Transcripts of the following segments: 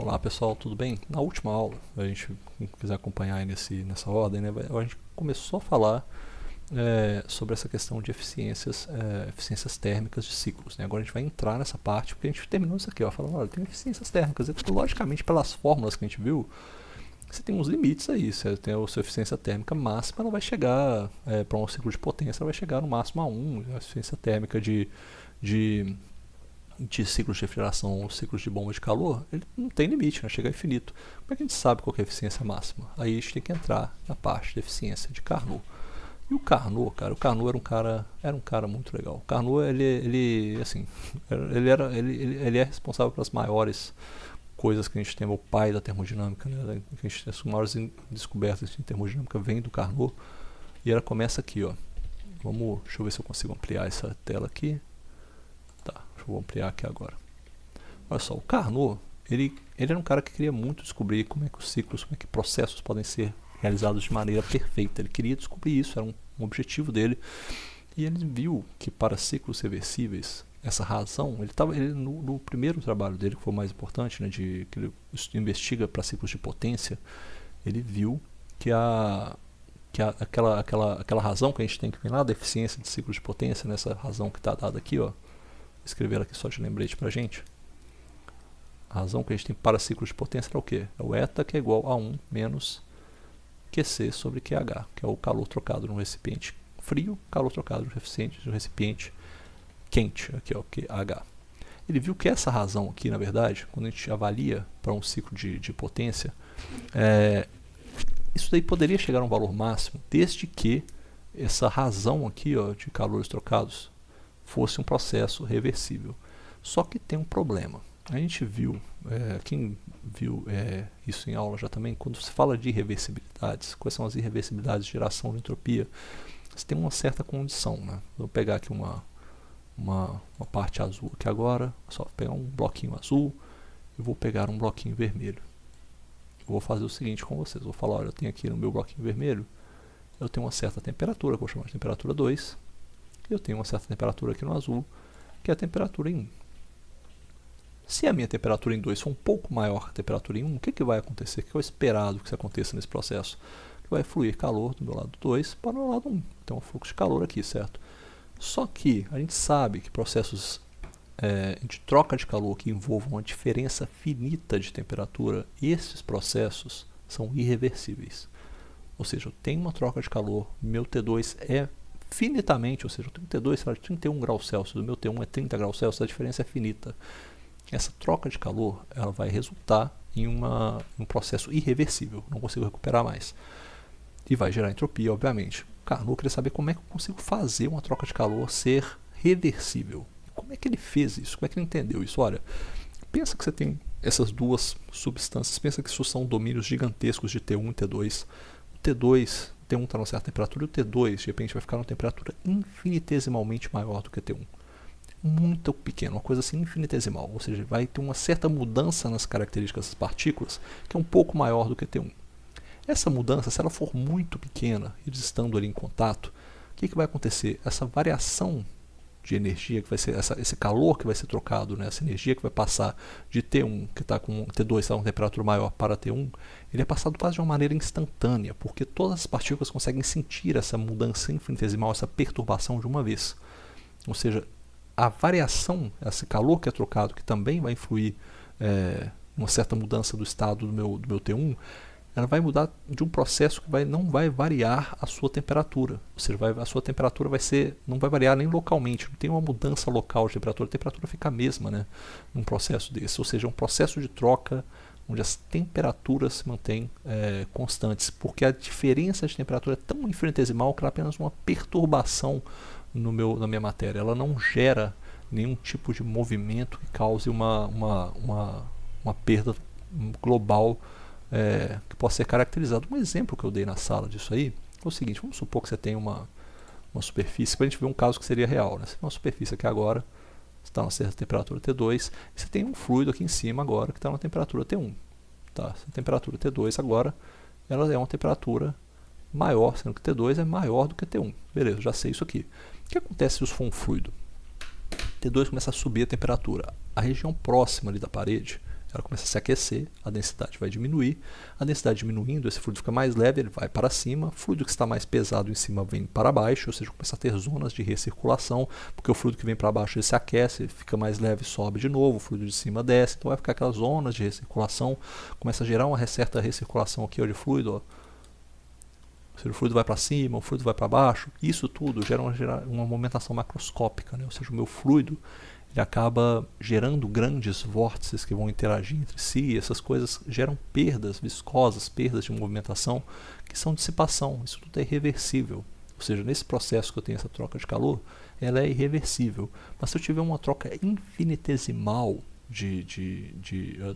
Olá pessoal, tudo bem? Na última aula, a gente quiser acompanhar aí nessa ordem, né, a gente começou a falar sobre essa questão de eficiências térmicas de ciclos. Né? Agora a gente vai entrar nessa parte, porque a gente terminou isso aqui, ó, falando, olha, tem eficiências térmicas, e logicamente pelas fórmulas que a gente viu, você tem uns limites aí, você tem a sua eficiência térmica máxima, ela vai chegar, para um ciclo de potência, ela vai chegar no máximo a 1, a eficiência térmica de ciclos de refrigeração ou ciclos de bomba de calor, ele não tem limite, né? Chega a infinito. Como é que a gente sabe qual é a eficiência máxima? Aí a gente tem que entrar na parte de eficiência de Carnot. E o Carnot, cara, era um cara muito legal. O Carnot, assim, ele é responsável pelas maiores coisas que a gente tem, o pai da termodinâmica, né? As maiores descobertas de termodinâmica vêm do Carnot. E ela começa aqui, ó. Deixa eu ver se eu consigo ampliar essa tela aqui. Tá, vou ampliar aqui agora. Olha só, o Carnot, ele era um cara que queria muito descobrir como é que os ciclos, como é que processos podem ser realizados de maneira perfeita. Ele queria descobrir isso, era um objetivo dele. E ele viu que para ciclos reversíveis, essa razão, no primeiro trabalho dele, que foi o mais importante, né, que ele investiga para ciclos de potência, ele viu que aquela razão que a gente tem que ver lá da eficiência de ciclos de potência, nessa razão que está dada aqui, ó, escrever aqui só de lembrete pra gente. A razão que a gente tem para ciclos de potência é o quê? É o eta, que é igual a 1 menos QC sobre QH, que é o calor trocado no recipiente frio, calor trocado no recipiente quente, aqui ó, QH. Ele viu que essa razão aqui, na verdade, quando a gente avalia para um ciclo de potência, isso daí poderia chegar a um valor máximo, desde que essa razão aqui, ó, de calores trocados fosse um processo reversível. Só que tem um problema. A gente viu, quem viu isso em aula já também, quando se fala de irreversibilidades, quais são as irreversibilidades de geração de entropia, você tem uma certa condição. Né? Vou pegar aqui uma parte azul aqui agora, só pegar um bloquinho azul e vou pegar um bloquinho vermelho. Eu vou fazer o seguinte com vocês, vou falar, olha, eu tenho aqui no meu bloquinho vermelho, eu tenho uma certa temperatura, que eu vou chamar de temperatura 2, eu tenho uma certa temperatura aqui no azul, que é a temperatura em 1. Se a minha temperatura em 2 for um pouco maior que a temperatura em 1, o que vai acontecer? O que é esperado que aconteça nesse processo? Que vai fluir calor do meu lado 2 para o meu lado 1. Então, um fluxo de calor aqui, certo? Só que a gente sabe que processos de troca de calor que envolvam uma diferença finita de temperatura, esses processos são irreversíveis. Ou seja, eu tenho uma troca de calor, meu T2 é finitamente, ou seja, eu tenho T2 de 31 graus Celsius, o meu T1 é 30 graus Celsius, a diferença é finita. Essa troca de calor, ela vai resultar em um processo irreversível, não consigo recuperar mais. E vai gerar entropia, obviamente. Carnot queria saber como é que eu consigo fazer uma troca de calor ser reversível. Como é que ele fez isso? Como é que ele entendeu isso? Olha, pensa que você tem essas duas substâncias, pensa que isso são domínios gigantescos de T1 e T2. O T2, T1 está numa certa temperatura e o T2, de repente, vai ficar numa temperatura infinitesimalmente maior do que T1. Muito pequeno, uma coisa assim infinitesimal, ou seja, vai ter uma certa mudança nas características das partículas que é um pouco maior do que T1. Essa mudança, se ela for muito pequena, eles estando ali em contato, o que vai acontecer? Essa variação de energia, que vai ser esse calor que vai ser trocado, né, essa energia que vai passar de T1, que está com T2, está com temperatura maior, para T1, ele é passado quase de uma maneira instantânea, porque todas as partículas conseguem sentir essa mudança infinitesimal, essa perturbação de uma vez. Ou seja, a variação, esse calor que é trocado, que também vai influir uma certa mudança do estado do meu T1, ela vai mudar de um processo que não vai variar a sua temperatura. Ou seja, a sua temperatura não vai variar nem localmente, não tem uma mudança local de temperatura, a temperatura fica a mesma, né, num processo desse. Ou seja, é um processo de troca onde as temperaturas se mantêm constantes, porque a diferença de temperatura é tão infinitesimal que ela é apenas uma perturbação na minha matéria. Ela não gera nenhum tipo de movimento que cause uma perda global que possa ser caracterizado. Um exemplo que eu dei na sala disso aí é o seguinte: vamos supor que você tem uma superfície, para a gente ver um caso que seria real, né? Você tem uma superfície aqui agora, está na certa temperatura T2, e você tem um fluido aqui em cima agora que está na temperatura T1. Tá? A temperatura T2 agora, ela é uma temperatura maior, sendo que T2 é maior do que T1. Beleza, já sei isso aqui. O que acontece se isso for um fluido? T2 começa a subir a temperatura. A região próxima ali da parede, ela começa a se aquecer, a densidade vai diminuir, a densidade diminuindo, esse fluido fica mais leve, ele vai para cima, o fluido que está mais pesado em cima vem para baixo, ou seja, começa a ter zonas de recirculação, porque o fluido que vem para baixo ele se aquece, ele fica mais leve, sobe de novo, o fluido de cima desce, então vai ficar aquelas zonas de recirculação, começa a gerar uma certa recirculação aqui ó, de fluido, ó. Ou seja, o fluido vai para cima, o fluido vai para baixo, isso tudo gera uma movimentação macroscópica, né? Ou seja, o meu fluido ele acaba gerando grandes vórtices que vão interagir entre si, e essas coisas geram perdas viscosas, perdas de movimentação, que são dissipação, isso tudo é irreversível. Ou seja, nesse processo que eu tenho essa troca de calor, ela é irreversível. Mas se eu tiver uma troca infinitesimal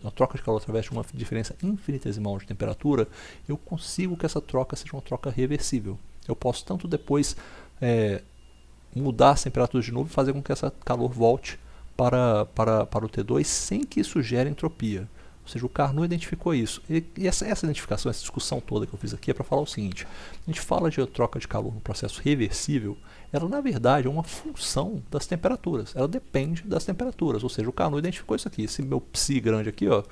uma troca de calor através de uma diferença infinitesimal de temperatura, eu consigo que essa troca seja uma troca reversível. Eu posso tanto depois mudar as temperaturas de novo e fazer com que essa calor volte para o T2 sem que isso gere entropia. Ou seja, o Carnot identificou isso. E essa identificação, essa discussão toda que eu fiz aqui é para falar o seguinte: a gente fala de troca de calor no processo reversível, ela na verdade é uma função das temperaturas, ela depende das temperaturas. Ou seja, o Carnot identificou isso aqui. Esse meu psi grande aqui ó,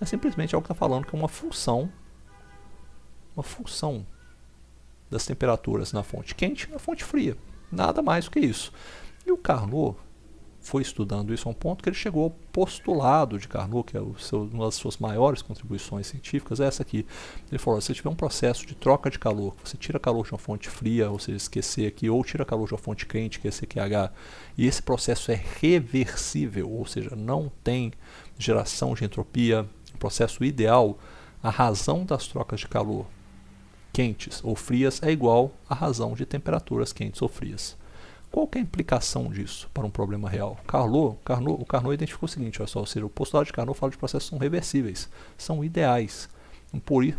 é simplesmente algo que está falando que é uma função das temperaturas na fonte quente e na fonte fria. Nada mais do que isso. E o Carnot foi estudando isso a um ponto que ele chegou ao postulado de Carnot, que é uma das suas maiores contribuições científicas, é essa aqui. Ele falou, se você tiver um processo de troca de calor, você tira calor de uma fonte fria, ou seja, esquecer aqui, ou tira calor de uma fonte quente, que é CQH, e esse processo é reversível, ou seja, não tem geração de entropia, o processo ideal, a razão das trocas de calor quentes ou frias é igual à razão de temperaturas quentes ou frias. Qual que é a implicação disso para um problema real? O Carnot identificou o seguinte, olha só, ou seja, o postulado de Carnot fala de processos que são reversíveis, são ideais.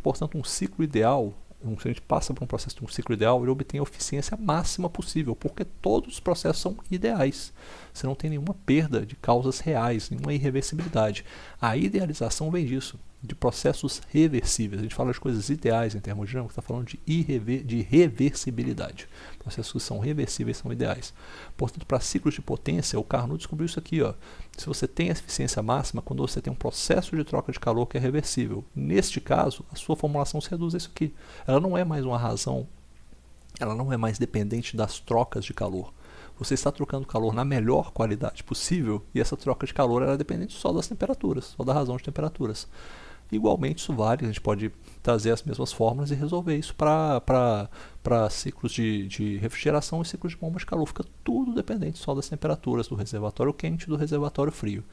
Portanto, um ciclo ideal, se a gente passa por um processo de um ciclo ideal, ele obtém a eficiência máxima possível, porque todos os processos são ideais. Você não tem nenhuma perda de causas reais, nenhuma irreversibilidade. A idealização vem disso, de processos reversíveis. A gente fala de coisas ideais em termodinâmica, está falando de reversibilidade. Processos que são reversíveis são ideais. Portanto, para ciclos de potência, o Carnot descobriu isso aqui. Ó. Se você tem a eficiência máxima, quando você tem um processo de troca de calor que é reversível. Neste caso, a sua formulação se reduz a isso aqui. Ela não é mais uma razão, ela não é mais dependente das trocas de calor. Você está trocando calor na melhor qualidade possível e essa troca de calor é dependente só das temperaturas, só da razão de temperaturas. Igualmente isso vale, a gente pode trazer as mesmas fórmulas e resolver isso para ciclos de refrigeração e ciclos de bomba de calor. Fica tudo dependente só das temperaturas do reservatório quente e do reservatório frio.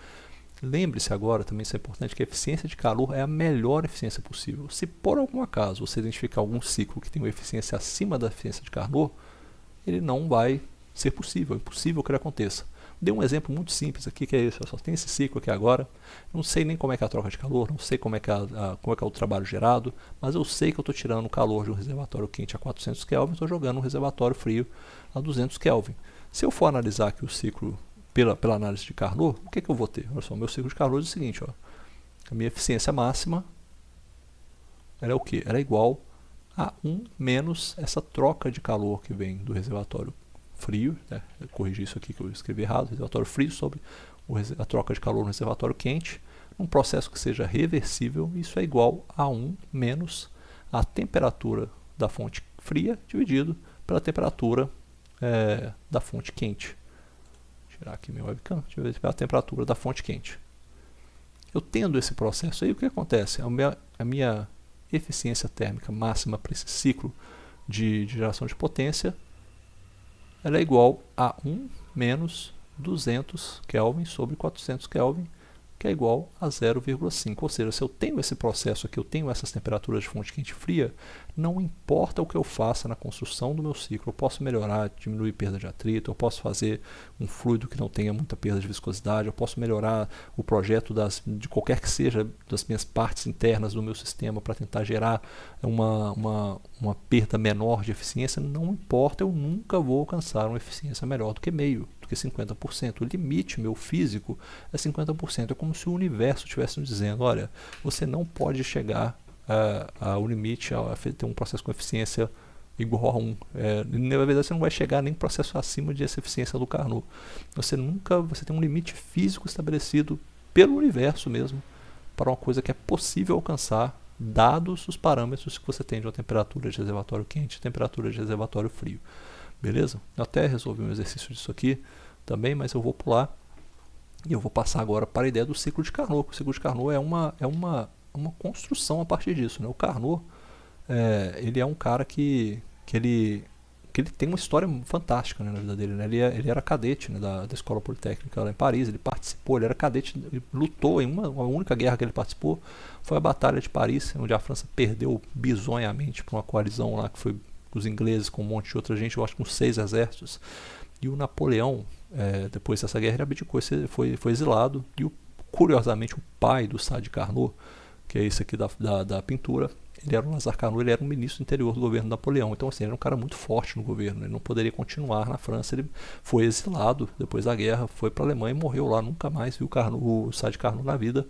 Lembre-se agora, também isso é importante, que a eficiência de calor é a melhor eficiência possível. Se por algum acaso você identificar algum ciclo que tem uma eficiência acima da eficiência de Carnot, ele não vai ser possível, é impossível que ele aconteça. Dei um exemplo muito simples aqui, que é isso, eu só tenho esse ciclo aqui agora, não sei nem como é que é a troca de calor, não sei como é que é o trabalho gerado, mas eu sei que eu estou tirando o calor de um reservatório quente a 400 Kelvin e estou jogando um reservatório frio a 200 Kelvin. Se eu for analisar aqui o ciclo pela análise de Carnot, o que eu vou ter? Olha só, o meu ciclo de Carnot é o seguinte, ó, a minha eficiência máxima era o quê? Era igual a 1 menos essa troca de calor que vem do reservatório frio, né? Eu corrigi isso aqui que eu escrevi errado, reservatório frio sobre a troca de calor no reservatório quente, um processo que seja reversível, isso é igual a 1 menos a temperatura da fonte fria dividido pela temperatura da fonte quente. Vou tirar aqui meu webcam, dividido pela temperatura da fonte quente. Eu tendo esse processo aí, o que acontece? A minha eficiência térmica máxima para esse ciclo de geração de potência ela é igual a 1 menos 200 Kelvin sobre 400 Kelvin, que é igual a 0,5. Ou seja, se eu tenho esse processo aqui, eu tenho essas temperaturas de fonte quente e fria, não importa o que eu faça na construção do meu ciclo, eu posso melhorar, diminuir perda de atrito, eu posso fazer um fluido que não tenha muita perda de viscosidade, eu posso melhorar o projeto de qualquer que seja das minhas partes internas do meu sistema para tentar gerar uma perda menor de eficiência, não importa, eu nunca vou alcançar uma eficiência melhor do que meio, do que 50%. O limite meu físico é 50%. É como se o universo estivesse nos dizendo, olha, você não pode chegar ao limite, a ter um processo com eficiência igual a 1. Na verdade, você não vai chegar nem processo acima dessa eficiência do Carnot. Você tem um limite físico estabelecido pelo universo mesmo para uma coisa que é possível alcançar, dados os parâmetros que você tem de uma temperatura de reservatório quente e temperatura de reservatório frio. Beleza? Eu até resolvi um exercício disso aqui também, mas eu vou pular e eu vou passar agora para a ideia do ciclo de Carnot. O ciclo de Carnot é uma construção a partir disso, né? O Carnot, ele é um cara que ele tem uma história fantástica, né, na vida dele, né? Ele era cadete, né, da Escola Politécnica lá em Paris, ele participou, ele era cadete, ele lutou em uma única guerra que ele participou, foi a Batalha de Paris, onde a França perdeu bizonhamente para uma coalizão lá, que foi os ingleses com um monte de outra gente, eu acho que uns 6 exércitos, e o Napoleão, depois dessa guerra, ele abdicou, foi exilado, e curiosamente o pai do Sade Carnot, que é esse aqui da pintura, ele era um Lazare Carnot, ele era um ministro do interior do governo de Napoleão, então assim, ele era um cara muito forte no governo, ele não poderia continuar na França, ele foi exilado depois da guerra, foi para a Alemanha e morreu lá, nunca mais viu o Sade Carnot na vida.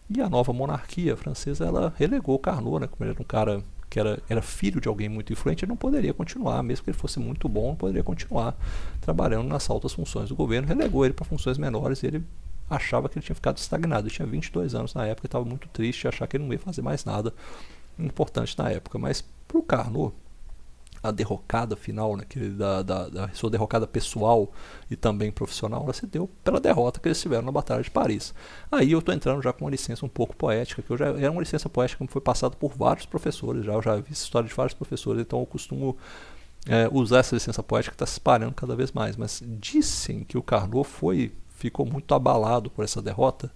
E a nova monarquia francesa, ela relegou o Carnot, né, como ele era um cara que era filho de alguém muito influente, ele não poderia continuar, mesmo que ele fosse muito bom, não poderia continuar trabalhando nas altas funções do governo, relegou ele para funções menores e ele achava que ele tinha ficado estagnado, ele tinha 22 anos na época, estava muito triste, achava que ele não ia fazer mais nada importante na época, mas para o Carnot, a derrocada final, né, da sua derrocada pessoal e também profissional, ela se deu pela derrota que eles tiveram na Batalha de Paris. Aí eu estou entrando já com uma licença um pouco poética, que era uma licença poética que foi passada por vários professores, eu já vi essa história de vários professores, então eu costumo usar essa licença poética que está se espalhando cada vez mais, mas dizem que o Carnot ficou muito abalado por essa derrota,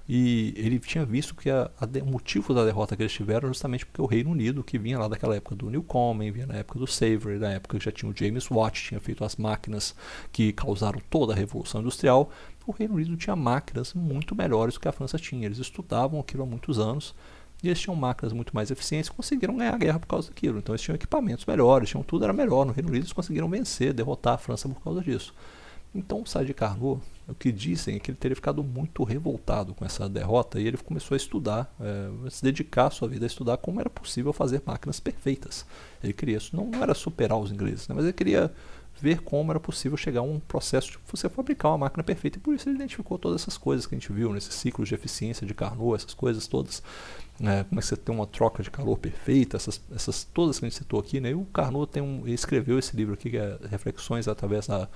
e ele tinha visto que o motivo da derrota que eles tiveram era justamente porque o Reino Unido, que vinha lá daquela época do Newcomen, vinha na época do Savery, na época que já tinha o James Watt, tinha feito as máquinas que causaram toda a Revolução Industrial, o Reino Unido tinha máquinas muito melhores do que a França tinha, eles estudavam aquilo há muitos anos, e eles tinham máquinas muito mais eficientes, conseguiram ganhar a guerra por causa daquilo, então eles tinham equipamentos melhores, tudo era melhor, no Reino Unido eles conseguiram vencer, derrotar a França por causa disso. Então o Sade Carnot, o que dizem é que ele teria ficado muito revoltado com essa derrota e ele começou a estudar, se dedicar a sua vida a estudar como era possível fazer máquinas perfeitas. Ele queria isso, não era superar os ingleses, né, mas ele queria ver como era possível chegar a um processo de você fabricar uma máquina perfeita, e por isso ele identificou todas essas coisas que a gente viu nesses ciclos de eficiência de Carnot, essas coisas todas, como é que você tem uma troca de calor perfeita, essas todas que a gente citou aqui, né? E o Carnot ele escreveu esse livro aqui, que é Reflexões através da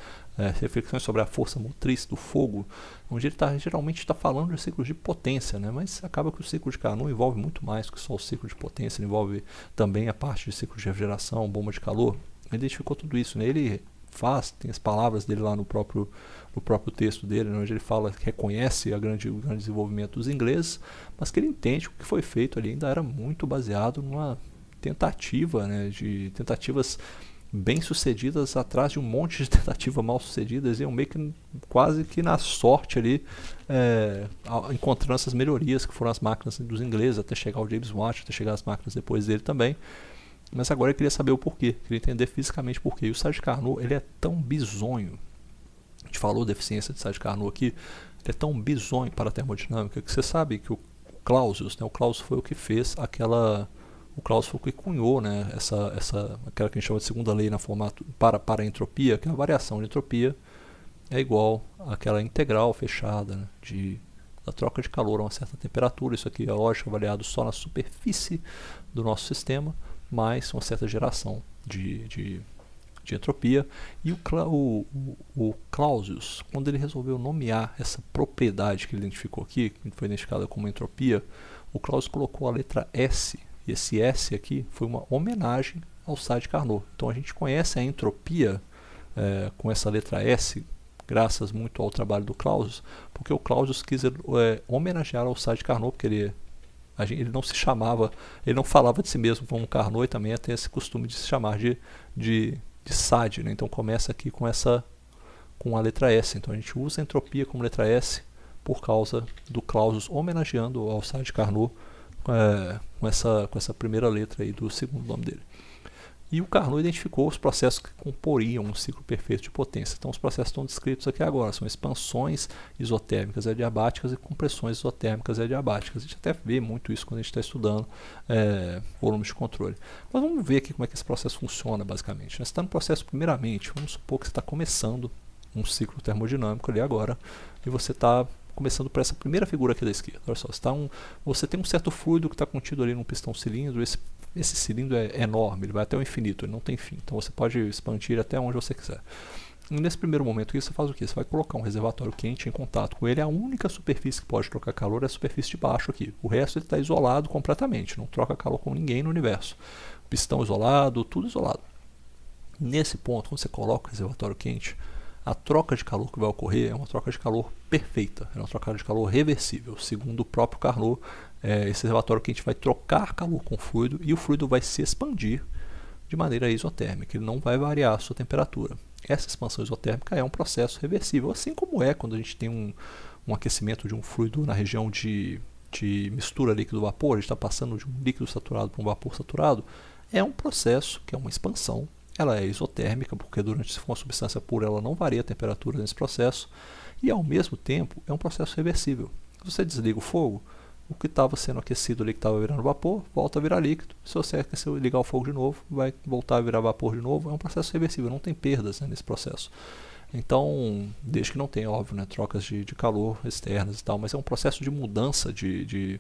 reflexões sobre a força motriz do fogo, onde ele geralmente está falando de ciclos de potência, né? Mas acaba que o ciclo de Carnot envolve muito mais que só o ciclo de potência, ele envolve também a parte de ciclo de refrigeração, bomba de calor. Ele identificou tudo isso, né? Ele tem as palavras dele lá no próprio texto dele, né, onde ele fala que reconhece o grande desenvolvimento dos ingleses, mas que ele entende que o que foi feito ali ainda era muito baseado numa tentativa, né, de tentativas bem sucedidas atrás de um monte de tentativas mal sucedidas, e meio que quase que na sorte ali, encontrando essas melhorias que foram as máquinas dos ingleses, até chegar ao James Watt, até chegar as máquinas depois dele também. Mas agora ele queria saber o porquê, queria entender fisicamente o porquê. E o Sade Carnot, ele é tão bizonho, a gente falou da eficiência de Sade Carnot aqui, ele é tão bizonho para a termodinâmica que você sabe que o Clausius, né, o Clausius foi o que fez o Clausius foi o que cunhou, né, aquela que a gente chama de segunda lei na formato para a entropia, que é a variação de entropia é igual àquela integral fechada, né, da troca de calor a uma certa temperatura. Isso aqui é lógico avaliado só na superfície do nosso sistema, mais uma certa geração de entropia. E o Clausius, quando ele resolveu nomear essa propriedade que ele identificou aqui, que foi identificada como entropia, o Clausius colocou a letra S, e esse S aqui foi uma homenagem ao Sade Carnot. Então a gente conhece a entropia com essa letra S, graças muito ao trabalho do Clausius, porque o Clausius quis homenagear ao Sade Carnot, porque ele não se chamava, ele não falava de si mesmo como Carnot, e também tem esse costume de se chamar de Sade, né? Então começa aqui com a letra S. Então a gente usa a entropia como letra S por causa do Clausius homenageando ao Sade Carnot com essa primeira letra aí do segundo nome dele. E o Carnot identificou os processos que comporiam um ciclo perfeito de potência. Então os processos estão descritos aqui agora, são expansões isotérmicas adiabáticas e compressões isotérmicas adiabáticas. A gente até vê muito isso quando a gente está estudando volumes de controle. Mas vamos ver aqui como é que esse processo funciona basicamente. Você está no processo, primeiramente, vamos supor que você está começando um ciclo termodinâmico ali agora, e você está começando por essa primeira figura aqui da esquerda. Olha só, você tem um certo fluido que está contido ali num pistão cilindro. Esse cilindro é enorme, ele vai até o infinito, ele não tem fim. Então você pode expandir até onde você quiser. E nesse primeiro momento aqui, você faz o quê? Você vai colocar um reservatório quente em contato com ele. A única superfície que pode trocar calor é a superfície de baixo aqui. O resto ele está isolado completamente, não troca calor com ninguém no universo. Pistão isolado, tudo isolado. Nesse ponto, quando você coloca o reservatório quente, a troca de calor que vai ocorrer é uma troca de calor perfeita, é uma troca de calor reversível. Segundo o próprio Carnot, esse reservatório quente vai trocar calor com o fluido e o fluido vai se expandir de maneira isotérmica, ele não vai variar a sua temperatura. Essa expansão isotérmica é um processo reversível, assim como é quando a gente tem um aquecimento de um fluido na região de mistura líquido-vapor, a gente está passando de um líquido saturado para um vapor saturado, é um processo que é uma expansão, ela é isotérmica, porque se for uma substância pura, ela não varia a temperatura nesse processo, e ao mesmo tempo é um processo reversível. Se você desliga o fogo, o que estava sendo aquecido ali, que estava virando vapor, volta a virar líquido. Se você aquecer e ligar o fogo de novo, vai voltar a virar vapor de novo. É um processo reversível, não tem perdas, né, nesse processo. Então, desde que não tenha, óbvio, né, trocas de calor externas e tal, mas é um processo de mudança de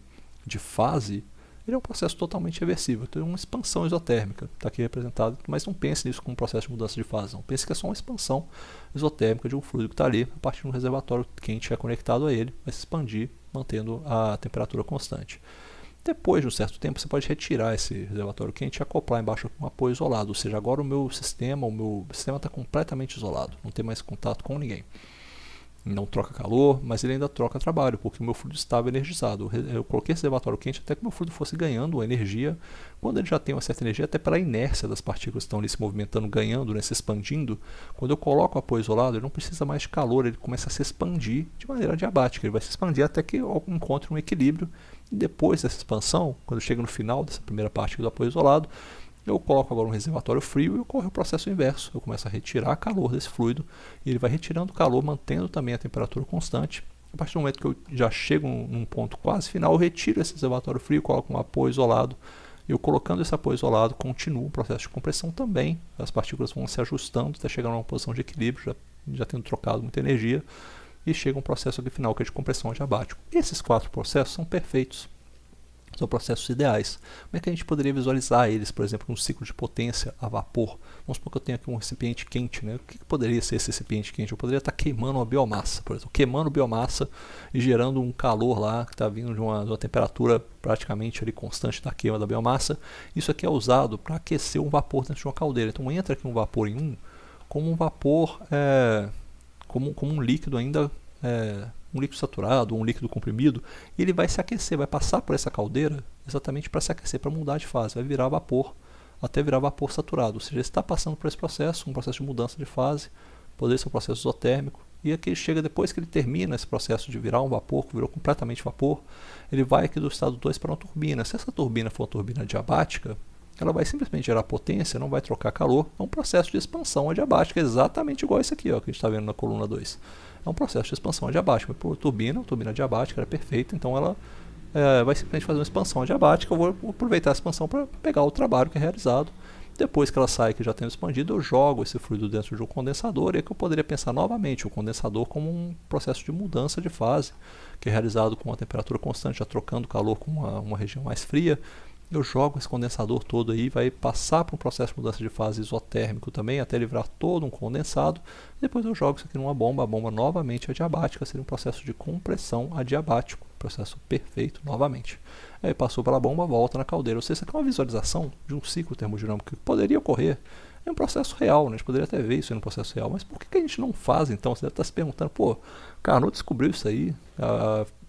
fase. Ele é um processo totalmente reversível, tem uma expansão isotérmica, está aqui representado, mas não pense nisso como um processo de mudança de fase, não. Pense que é só uma expansão isotérmica de um fluido que está ali, a partir de um reservatório quente é conectado a ele, vai se expandir, mantendo a temperatura constante. Depois de um certo tempo, você pode retirar esse reservatório quente e acoplar embaixo com um apoio isolado, ou seja, agora o meu sistema está completamente isolado, não tem mais contato com ninguém. Não troca calor, mas ele ainda troca trabalho, porque o meu fluido estava energizado. Eu coloquei esse reservatório quente até que o meu fluido fosse ganhando energia. Quando ele já tem uma certa energia, até pela inércia das partículas que estão ali se movimentando, ganhando, né, se expandindo, quando eu coloco o apoio isolado, ele não precisa mais de calor, ele começa a se expandir de maneira adiabática. Ele vai se expandir até que eu encontre um equilíbrio. E depois dessa expansão, quando chega no final dessa primeira parte do apoio isolado, eu coloco agora um reservatório frio e ocorre o processo inverso. Eu começo a retirar calor desse fluido e ele vai retirando calor, mantendo também a temperatura constante. A partir do momento que eu já chego num ponto quase final, eu retiro esse reservatório frio, coloco um apoio isolado. Eu colocando esse apoio isolado, continua o processo de compressão também. As partículas vão se ajustando até chegar numa posição de equilíbrio, já tendo trocado muita energia. E chega um processo aqui final que é de compressão adiabático. Esses 4 processos são perfeitos. São processos ideais. Como é que a gente poderia visualizar eles, por exemplo, num ciclo de potência a vapor? Vamos supor que eu tenho aqui um recipiente quente, né? O que poderia ser esse recipiente quente? Eu poderia estar queimando uma biomassa, por exemplo, queimando biomassa e gerando um calor lá que está vindo de uma temperatura praticamente ali constante da queima da biomassa. Isso aqui é usado para aquecer um vapor dentro de uma caldeira. Então entra aqui um vapor em como um vapor, como um líquido ainda, um líquido saturado, um líquido comprimido, e ele vai se aquecer, vai passar por essa caldeira exatamente para se aquecer, para mudar de fase, vai virar vapor, até virar vapor saturado, ou seja, está passando por esse processo, um processo de mudança de fase, poderia ser um processo isotérmico, e aqui chega depois que ele termina esse processo de virar um vapor, que virou completamente vapor, ele vai aqui do estado 2 para uma turbina. Se essa turbina for uma turbina adiabática, ela vai simplesmente gerar potência, não vai trocar calor, é um processo de expansão adiabática, exatamente igual esse aqui, ó, que a gente está vendo na coluna 2. É um processo de expansão adiabática. Por turbina adiabática era perfeita, então ela vai simplesmente fazer uma expansão adiabática. Eu vou aproveitar a expansão para pegar o trabalho que é realizado. Depois que ela sai, que já tendo expandido, eu jogo esse fluido dentro de um condensador, e é que eu poderia pensar novamente o condensador como um processo de mudança de fase, que é realizado com uma temperatura constante, já trocando calor com uma região mais fria. Eu jogo esse condensador todo aí, vai passar por um processo de mudança de fase isotérmico também, até livrar todo um condensado. Depois eu jogo isso aqui numa bomba, a bomba novamente adiabática, seria um processo de compressão adiabático, processo perfeito novamente. Aí passou pela bomba, volta na caldeira. Ou seja, isso aqui é uma visualização de um ciclo termodinâmico que poderia ocorrer. É um processo real, né? A gente poderia até ver isso aí no processo real, mas por que a gente não faz então? Você deve estar se perguntando, pô, Carnot descobriu isso aí,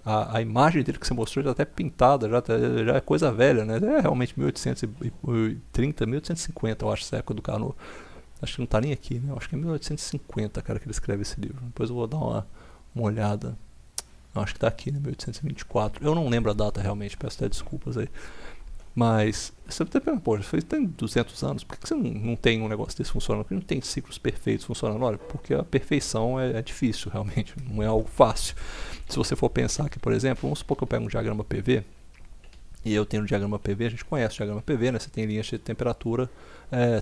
a imagem dele que você mostrou já até pintada, já é coisa velha, né? É realmente 1830, 1850, eu acho, essa época do Carnot. Acho que não está nem aqui, né? Eu acho que é 1850, cara, que ele escreve esse livro. Depois eu vou dar uma olhada. Eu acho que está aqui, né? 1824. Eu não lembro a data realmente, peço até desculpas aí. Mas você deve pensar, pô, isso tem 200 anos, por que você não tem um negócio desse funcionando? Por que não tem ciclos perfeitos funcionando? Olha, porque a perfeição é difícil, realmente, não é algo fácil. Se você for pensar aqui, por exemplo, vamos supor que eu pego um diagrama PV, e eu tenho um diagrama PV, a gente conhece o diagrama PV, né? Você tem linhas de temperatura,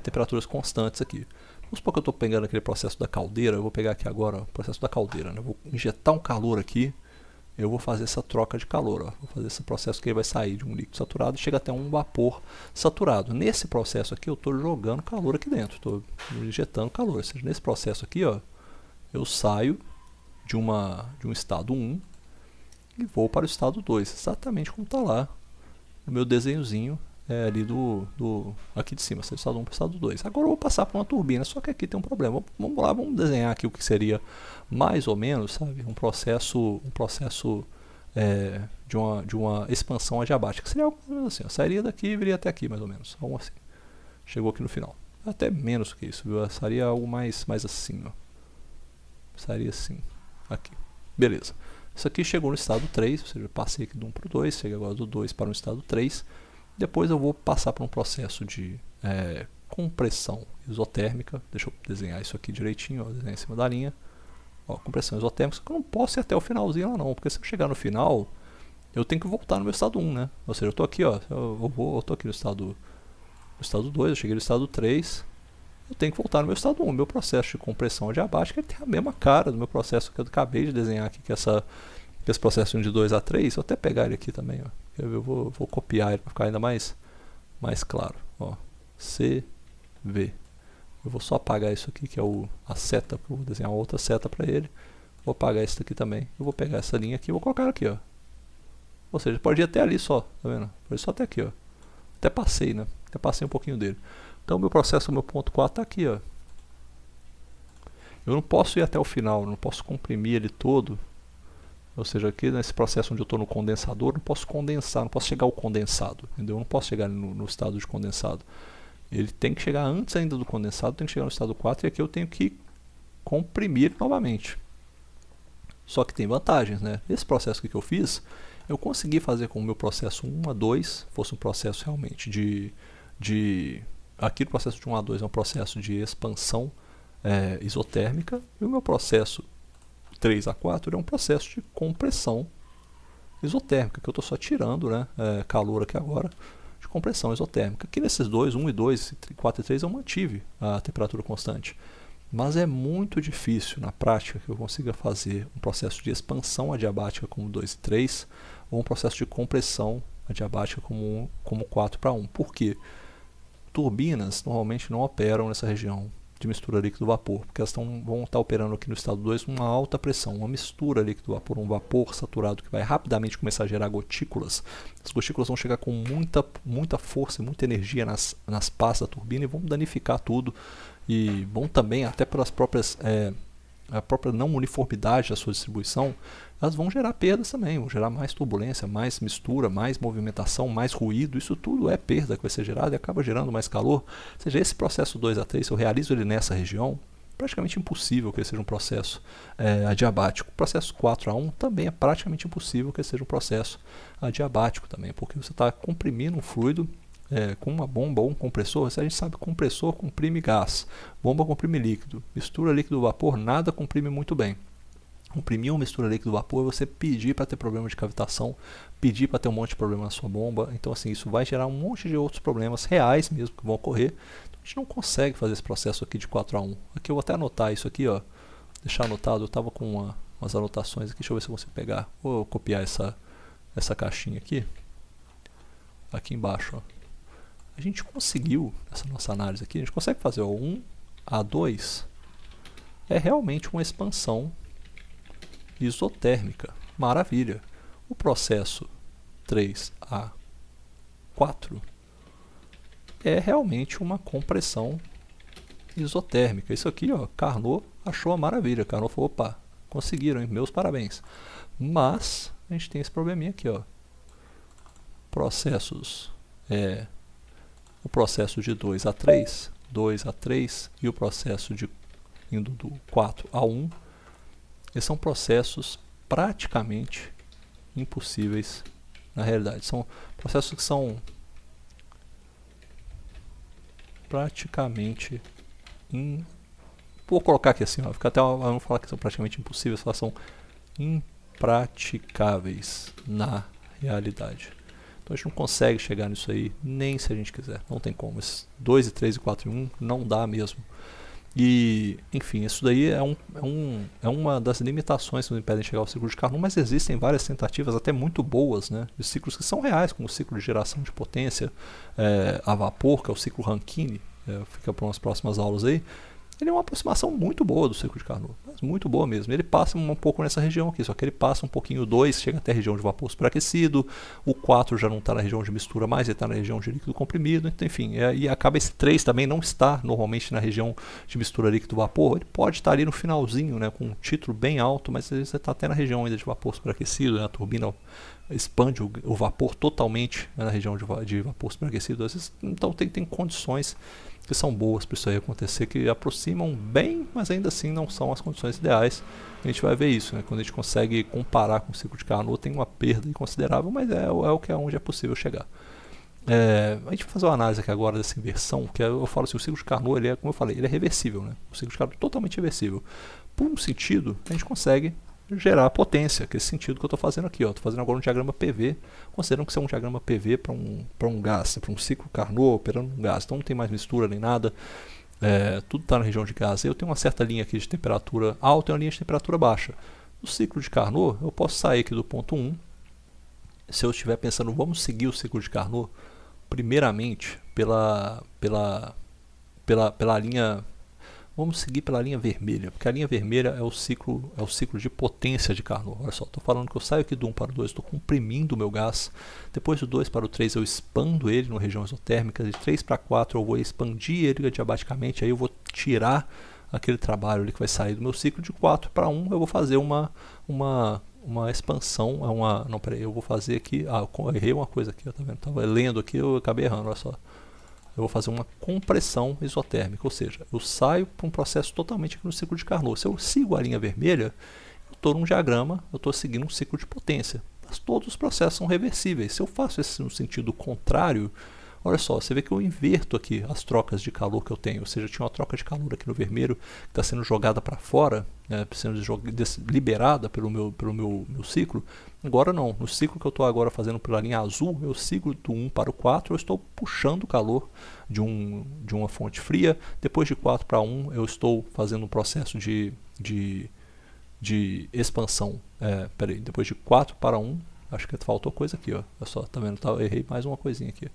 temperaturas constantes aqui. Vamos supor que eu estou pegando aquele processo da caldeira, eu vou pegar aqui agora o processo da caldeira, né? Eu vou injetar um calor aqui, eu vou fazer essa troca de calor, ó. Vou fazer esse processo que ele vai sair de um líquido saturado e chega até um vapor saturado. Nesse processo aqui eu estou jogando calor aqui dentro, estou injetando calor. Ou seja, nesse processo aqui, ó, eu saio de um estado 1 e vou para o estado 2, exatamente como está lá no meu desenhozinho ali aqui de cima, estado 1 para o estado 2. Agora eu vou passar para uma turbina, só que aqui tem um problema. Vamos lá, vamos desenhar aqui o que seria mais ou menos, sabe, um processo de uma expansão adiabática. Seria algo assim, ó, sairia daqui e viria até aqui, mais ou menos, algo assim. Chegou aqui no final. Até menos que isso, viu? Seria algo mais assim, ó. Seria assim, aqui. Beleza. Isso aqui chegou no estado 3, ou seja, eu passei aqui do 1 para o 2, cheguei agora do 2 para o estado 3. Depois eu vou passar para um processo de compressão isotérmica. Deixa eu desenhar isso aqui direitinho, ó, desenhar em cima da linha. Ó, compressão isotérmica, só que eu não posso ir até o finalzinho lá não, porque se eu chegar no final, eu tenho que voltar no meu estado 1, né? Ou seja, eu estou aqui, ó, eu tô aqui no estado 2, eu cheguei no estado 3, eu tenho que voltar no meu estado 1. Meu processo de compressão adiabática ele tem a mesma cara do meu processo que eu acabei de desenhar aqui, que esse processo de 2 a 3. Vou até pegar ele aqui também, ó. Eu vou copiar ele para ficar ainda mais claro. Ó, CV. Eu vou só apagar isso aqui, que é a seta, porque eu vou desenhar outra seta para ele. Vou apagar isso aqui também. Eu vou pegar essa linha aqui e vou colocar aqui, ó. Ou seja, pode ir até ali só, tá vendo? Pode ir só até aqui, ó. Até passei, né? Até passei um pouquinho dele. Então o meu processo, o meu ponto 4 está aqui, ó. Eu não posso ir até o final, não posso comprimir ele todo. Ou seja, aqui nesse processo onde eu estou no condensador, não posso condensar, não posso chegar ao condensado, entendeu? Eu não posso chegar no estado de condensado. Ele tem que chegar antes ainda do condensado, tem que chegar no estado 4 e aqui eu tenho que comprimir novamente. Só que tem vantagens, né? Esse processo aqui que eu fiz, eu consegui fazer com o meu processo 1 a 2, fosse um processo realmente aqui no processo de 1 a 2 é um processo de expansão isotérmica, e o meu processo 3 a 4 é um processo de compressão isotérmica, que eu estou só tirando, né, calor aqui agora, de compressão isotérmica. Aqui nesses dois, 1 e 2, 4 e 3, eu mantive a temperatura constante. Mas é muito difícil na prática que eu consiga fazer um processo de expansão adiabática como 2 e 3, ou um processo de compressão adiabática como 4 para 1. Por quê? Turbinas normalmente não operam nessa região de mistura líquido-vapor, porque elas vão estar operando aqui no estado 2 uma alta pressão, uma mistura líquido-vapor, um vapor saturado que vai rapidamente começar a gerar gotículas. As gotículas vão chegar com muita força e muita energia nas pás da turbina e vão danificar tudo, e vão também, até pelas próprias a própria não uniformidade da sua distribuição, elas vão gerar perdas também, vão gerar mais turbulência, mais mistura, mais movimentação, mais ruído. Isso tudo é perda que vai ser gerada e acaba gerando mais calor. Ou seja, esse processo 2 a 3, se eu realizo ele nessa região, praticamente impossível que ele seja um processo adiabático. O processo 4 a 1 também é praticamente impossível que ele seja um processo adiabático também, porque você está comprimindo um fluido com uma bomba ou um compressor. Se a gente sabe, compressor comprime gás, bomba comprime líquido, mistura líquido-vapor, nada comprime muito bem. Comprimir uma mistura líquido-vapor é você pedir para ter problema de cavitação, pedir para ter um monte de problema na sua bomba. Então assim, isso vai gerar um monte de outros problemas reais mesmo que vão ocorrer. Então, a gente não consegue fazer esse processo aqui de 4 a 1. Aqui eu vou até anotar isso aqui, ó, deixar anotado. Eu estava com umas anotações aqui, deixa eu ver se eu consigo pegar. Vou copiar essa caixinha aqui embaixo, ó. A gente conseguiu, nessa nossa análise aqui, a gente consegue fazer 1 a 2 é realmente uma expansão isotérmica. Maravilha. O processo 3 a 4 é realmente uma compressão isotérmica. Isso aqui, ó, Carnot achou a maravilha. Carnot falou, opa, conseguiram, hein? Meus parabéns. Mas a gente tem esse probleminha aqui, ó. Processos o processo de 2 a 3 e o processo de indo do 4 a 1, esses são processos praticamente impossíveis na realidade. São processos que são praticamente vou colocar aqui assim, ó, fica até vamos falar que são praticamente impossíveis, elas são impraticáveis na realidade. Então a gente não consegue chegar nisso aí, nem se a gente quiser, não tem como. Esses 2 e 3 e 4 e 1 não dá mesmo. E, enfim, isso daí é uma das limitações que nos impedem de chegar ao ciclo de Carnot, mas existem várias tentativas, até muito boas, né, de ciclos que são reais, como o ciclo de geração de potência a vapor, que é o ciclo Rankine, fica para umas próximas aulas aí. Ele é uma aproximação muito boa do ciclo de Carnot, mas muito boa mesmo. Ele passa um pouco nessa região aqui, só que ele passa um pouquinho o 2, chega até a região de vapor superaquecido, o 4 já não está na região de mistura mais, ele está na região de líquido comprimido, então, enfim, e acaba esse 3 também não está normalmente na região de mistura líquido-vapor, ele pode estar ali no finalzinho, né, com um título bem alto, mas você está até na região ainda de vapor superaquecido, né, a turbina expande o vapor totalmente, né, na região de vapor superaquecido, então tem condições que são boas para isso aí acontecer, que aproximam bem, mas ainda assim não são as condições ideais. A gente vai ver isso, né? Quando a gente consegue comparar com o ciclo de Carnot, tem uma perda considerável, mas é onde é possível chegar. A gente vai fazer uma análise aqui agora dessa inversão, que eu falo assim, o ciclo de Carnot, ele é, como eu falei, ele é reversível, né? O ciclo de Carnot é totalmente reversível. Por um sentido, a gente consegue gerar potência, que é esse sentido que eu estou fazendo aqui. Estou fazendo agora um diagrama PV, considerando que isso é um diagrama PV para um gás, para um ciclo Carnot operando um gás. Então não tem mais mistura nem nada, tudo está na região de gás. Eu tenho uma certa linha aqui de temperatura alta e uma linha de temperatura baixa. No ciclo de Carnot, eu posso sair aqui do ponto 1. Se eu estiver pensando, vamos seguir o ciclo de Carnot, primeiramente pela linha. Vamos seguir pela linha vermelha, porque a linha vermelha é o ciclo de potência de Carnot. Olha só, estou falando que eu saio aqui do 1 para o 2, estou comprimindo o meu gás. Depois do 2 para o 3 eu expando ele na região isotérmica. De 3 para 4 eu vou expandir ele adiabaticamente. Aí eu vou tirar aquele trabalho ali que vai sair do meu ciclo. De 4 para 1 eu vou fazer uma expansão. Não, peraí, eu vou fazer aqui. Eu errei uma coisa aqui, tá vendo? Estava lendo aqui, eu acabei errando, olha só. Eu vou fazer uma compressão isotérmica, ou seja, eu saio para um processo totalmente aqui no ciclo de Carnot. Se eu sigo a linha vermelha, eu estou num diagrama, eu estou seguindo um ciclo de potência. Mas todos os processos são reversíveis. Se eu faço isso no sentido contrário, olha só, você vê que eu inverto aqui as trocas de calor que eu tenho. Ou seja, eu tinha uma troca de calor aqui no vermelho que está sendo jogada para fora, sendo liberada pelo meu ciclo. Agora não, no ciclo que eu estou agora fazendo pela linha azul, eu sigo do 1 para o 4, eu estou puxando o calor de uma fonte fria. Depois de 4 para 1, eu estou fazendo um processo de expansão. Depois de 4 para 1, acho que faltou coisa aqui, ó. Olha só, tá vendo? Eu errei mais uma coisinha aqui.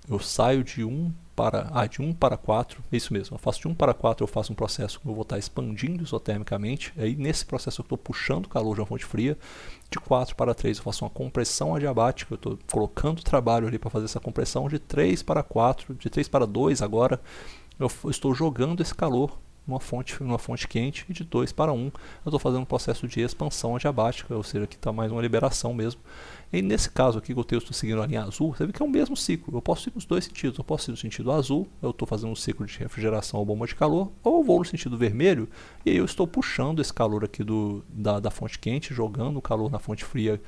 Eu saio de 1 para 4, é isso mesmo, eu faço de 1 para 4, eu faço um processo que eu vou estar expandindo isotermicamente, aí nesse processo eu estou puxando calor de uma fonte fria. De 4 para 3 eu faço uma compressão adiabática, eu estou colocando trabalho ali para fazer essa compressão. De 3 para 4, de 3 para 2 agora, eu estou jogando esse calor numa fonte quente, e de 2 para 1 eu estou fazendo um processo de expansão adiabática, ou seja, aqui está mais uma liberação mesmo. E nesse caso aqui que eu estou seguindo a linha azul, você vê que é o mesmo ciclo. Eu posso ir nos dois sentidos. Eu posso ir no sentido azul, eu estou fazendo um ciclo de refrigeração ou bomba de calor, ou eu vou no sentido vermelho, e aí eu estou puxando esse calor aqui da fonte quente, jogando o calor na fonte fria,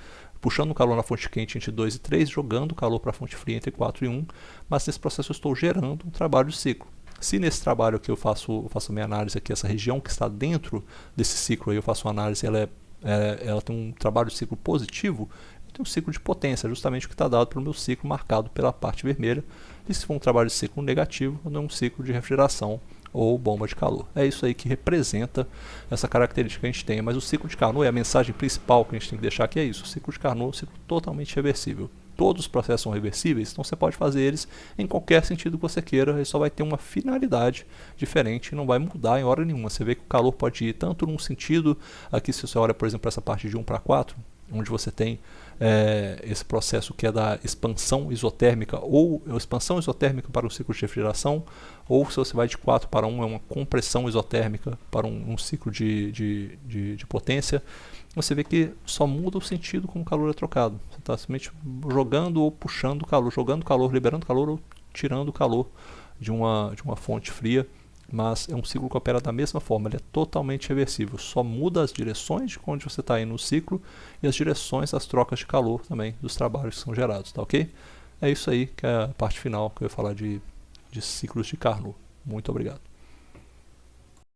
puxando o calor na fonte quente entre 2 e 3, jogando o calor para a fonte fria entre 4 e 1, mas nesse processo eu estou gerando um trabalho de ciclo. Se nesse trabalho aqui eu faço a minha análise aqui, essa região que está dentro desse ciclo, aí eu faço uma análise, ela tem um trabalho de ciclo positivo, eu tenho um ciclo de potência, justamente o que está dado pelo meu ciclo marcado pela parte vermelha. E se for um trabalho de ciclo negativo, eu tenho um ciclo de refrigeração ou bomba de calor. É isso aí que representa essa característica que a gente tem. Mas o ciclo de Carnot, a mensagem principal que a gente tem que deixar aqui é isso. O ciclo de Carnot é um ciclo totalmente reversível. Todos os processos são reversíveis, então você pode fazer eles em qualquer sentido que você queira, ele só vai ter uma finalidade diferente e não vai mudar em hora nenhuma. Você vê que o calor pode ir tanto num sentido, aqui se você olha, por exemplo, para essa parte de 1 para 4, onde você tem esse processo que é da expansão isotérmica, ou expansão isotérmica para um ciclo de refrigeração, ou se você vai de 4 para 1, é uma compressão isotérmica para um ciclo de potência. Você vê que só muda o sentido como o calor é trocado. Você está simplesmente jogando ou puxando o calor, jogando calor, liberando calor ou tirando o calor de uma fonte fria, mas é um ciclo que opera da mesma forma, ele é totalmente reversível, só muda as direções de onde você está indo no ciclo e as direções das trocas de calor também, dos trabalhos que são gerados, tá ok? É isso aí que é a parte final que eu ia falar de ciclos de Carnot. Muito obrigado.